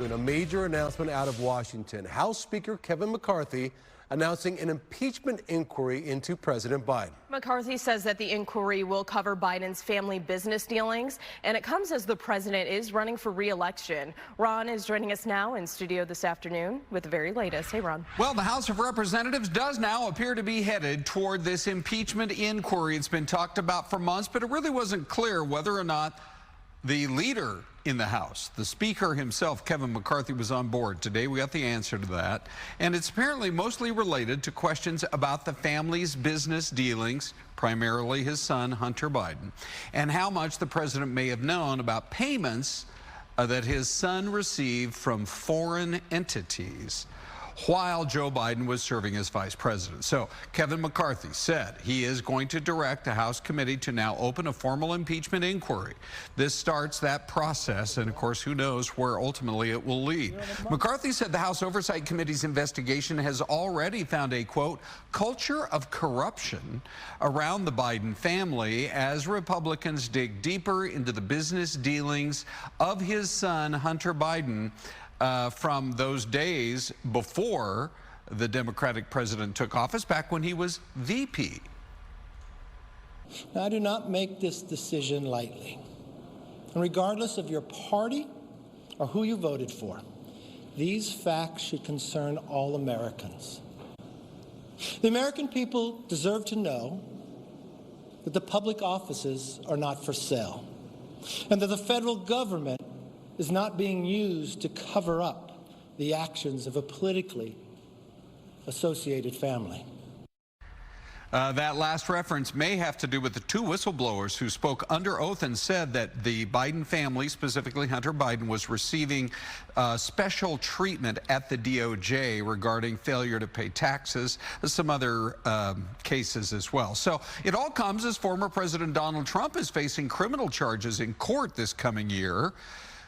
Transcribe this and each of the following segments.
In a major announcement out of Washington, House Speaker Kevin McCarthy announcing an impeachment inquiry into President Biden. McCarthy says that the inquiry will cover Biden's family business dealings, and it comes as the president is running for re-election. Ron is joining us now in studio this afternoon with the very latest. Hey, Ron. Well, the House of Representatives does now appear to be headed toward this impeachment inquiry. It's been talked about for months, but it really wasn't clear whether or not the leader in the House, the Speaker himself, Kevin McCarthy, was on board. Today we got the answer to that, and it's apparently mostly related to questions about the family's business dealings, primarily his son, Hunter Biden, and how much the president may have known about payments that his son received from foreign entities while Joe Biden was serving as vice president. So Kevin McCarthy said he is going to direct a House committee to now open a formal impeachment inquiry. This starts that process, and of course, who knows where ultimately it will lead. McCarthy said the House Oversight Committee's investigation has already found a, quote, culture of corruption around the Biden family as Republicans dig deeper into the business dealings of his son, Hunter Biden, from those days before the Democratic president took office, back when he was VP. Now, I do not make this decision lightly. And regardless of your party or who you voted for, these facts should concern all Americans. The American people deserve to know that the public offices are not for sale, and that the federal government is not being used to cover up the actions of a politically associated family. That last reference may have to do with the two whistleblowers who spoke under oath and said that the Biden family, specifically Hunter Biden, was receiving special treatment at the DOJ regarding failure to pay taxes, some other cases as well. So it all comes as former President Donald Trump is facing criminal charges in court this coming year,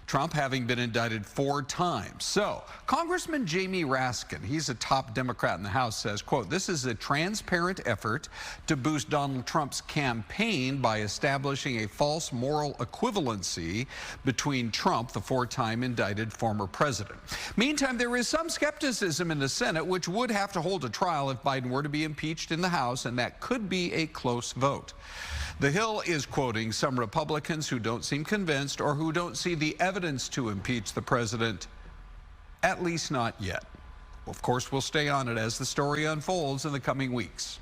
Trump having been indicted 4 times. So Congressman Jamie Raskin, he's a top Democrat in the House, says, quote, this is a transparent effort to boost Donald Trump's campaign by establishing a false moral equivalency between Trump, the 4-time indicted former president. Meantime, there is some skepticism in the Senate, which would have to hold a trial if Biden were to be impeached in the House, and that could be a close vote. The Hill is quoting some Republicans who don't seem convinced or who don't see the evidence to impeach the president, at least not yet. Of course, we'll stay on it as the story unfolds in the coming weeks.